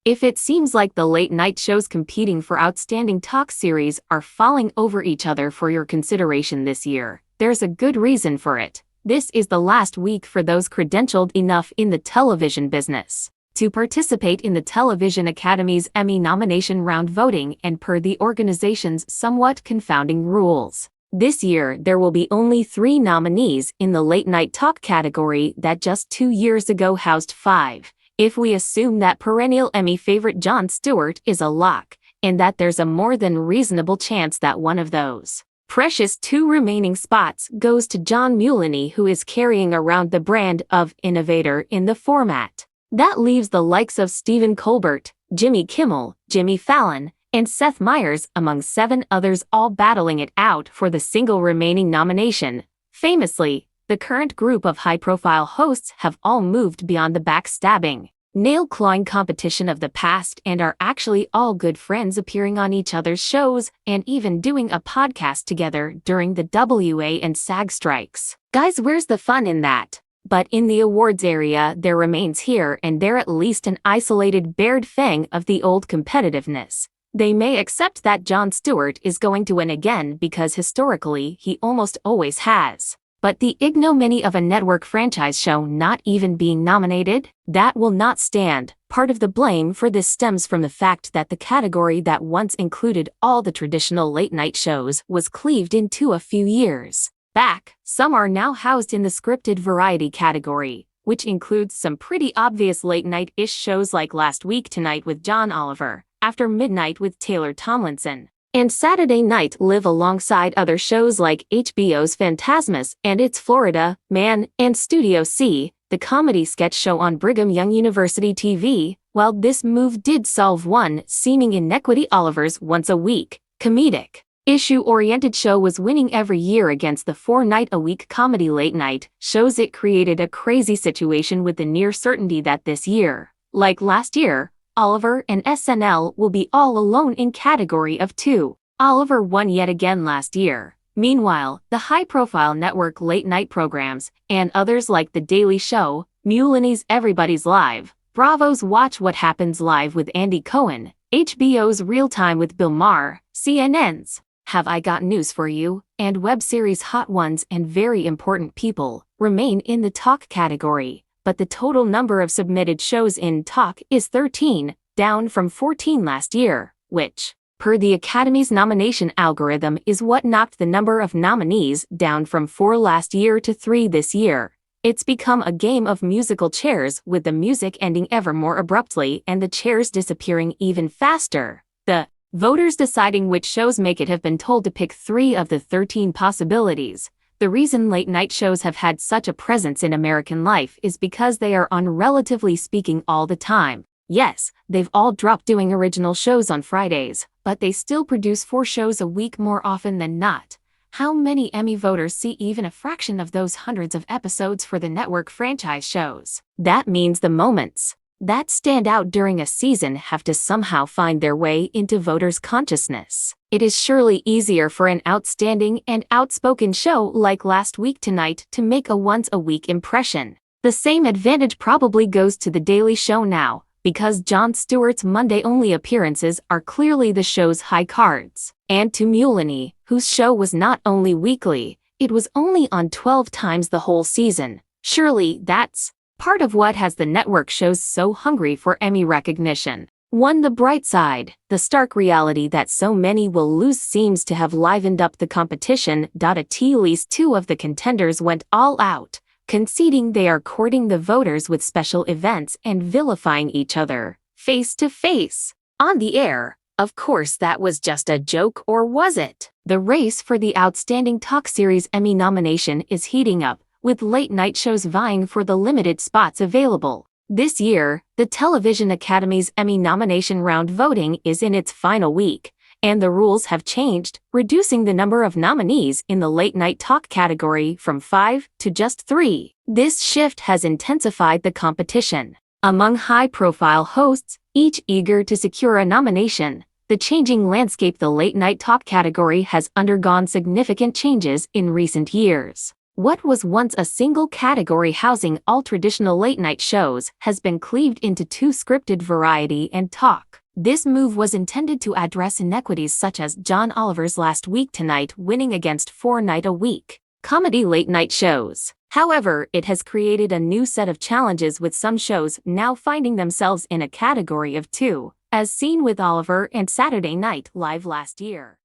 If it seems like the late-night shows competing for Outstanding Talk Series are falling over each other for your consideration this year, there's a good reason for it. This is the last week for those credentialed enough in the television business to participate in the Television Academy's Emmy nomination round voting, and per the organization's somewhat confounding rules, this year there will be only 3 nominees in the late-night talk category that just 2 years ago housed 5. If we assume that perennial Emmy favorite Jon Stewart is a lock, and that there's a more than reasonable chance that one of those precious 2 remaining spots goes to John Mulaney, who is carrying around the brand of innovator in the format, that leaves the likes of Stephen Colbert, Jimmy Kimmel, Jimmy Fallon, and Seth Meyers among 7 others, all battling it out for the single remaining nomination. Famously, the current group of high-profile hosts have all moved beyond the backstabbing, nail-clawing competition of the past and are actually all good friends, appearing on each other's shows and even doing a podcast together during the WA and SAG strikes. Guys, where's the fun in that? But in the awards area, there remains here and there at least an isolated bared fang of the old competitiveness. They may accept that Jon Stewart is going to win again because historically he almost always has. But the ignominy of a network franchise show not even being nominated? That will not stand. Part of the blame for this stems from the fact that the category that once included all the traditional late-night shows was cleaved into a few years back. Some are now housed in the scripted variety category, which includes some pretty obvious late-night-ish shows like Last Week Tonight with John Oliver, After Midnight with Taylor Tomlinson, and Saturday Night Live, alongside other shows like HBO's Fantasmas and It's Florida Man, and Studio C, the comedy sketch show on Brigham Young University TV. While this move did solve one seeming inequity, Oliver's once a week comedic issue-oriented show was winning every year against the 4-night-a-week comedy late-night shows. It created a crazy situation with the near certainty that this year, like last year, Oliver and SNL will be all alone in category of 2. Oliver won yet again last year. Meanwhile, the high-profile network late-night programs, and others like The Daily Show, Mulaney's Everybody's Live, Bravo's Watch What Happens Live with Andy Cohen, HBO's Real Time with Bill Maher, CNN's Have I Got News for You, and web series Hot Ones and Very Important People remain in the talk category, but the total number of submitted shows in talk is 13, down from 14 last year, which, per the Academy's nomination algorithm, is what knocked the number of nominees down from 4 last year to 3 this year. It's become a game of musical chairs, with the music ending ever more abruptly and the chairs disappearing even faster. The voters deciding which shows make it have been told to pick 3 of the 13 possibilities. The reason late-night shows have had such a presence in American life is because they are on, relatively speaking, all the time. Yes, they've all dropped doing original shows on Fridays, but they still produce 4 shows a week more often than not. How many Emmy voters see even a fraction of those hundreds of episodes for the network franchise shows? That means the moments that stand out during a season have to somehow find their way into voters' consciousness. It is surely easier for an outstanding and outspoken show like Last Week Tonight to make a once-a-week impression. The same advantage probably goes to The Daily Show now, because Jon Stewart's Monday-only appearances are clearly the show's high cards, and to Mulaney, whose show was not only weekly, it was only on 12 times the whole season. Surely that's part of what has the network shows so hungry for Emmy recognition. On the bright side, the stark reality that so many will lose seems to have livened up the competition. At least 2 of the contenders went all out, conceding they are courting the voters with special events and vilifying each other, face to face, on the air. Of course, that was just a joke, or was it? The race for the Outstanding Talk Series Emmy nomination is heating up, with late-night shows vying for the limited spots available. This year, the Television Academy's Emmy nomination round voting is in its final week, and the rules have changed, reducing the number of nominees in the late-night talk category from 5 to just 3. This shift has intensified the competition among high-profile hosts, each eager to secure a nomination. The changing landscape. The late-night talk category has undergone significant changes in recent years. What was once a single category housing all traditional late-night shows has been cleaved into two: scripted variety and talk. This move was intended to address inequities such as John Oliver's Last Week Tonight winning against 4-night-a-week comedy late-night shows. However, it has created a new set of challenges, with some shows now finding themselves in a category of two, as seen with Oliver and Saturday Night Live last year.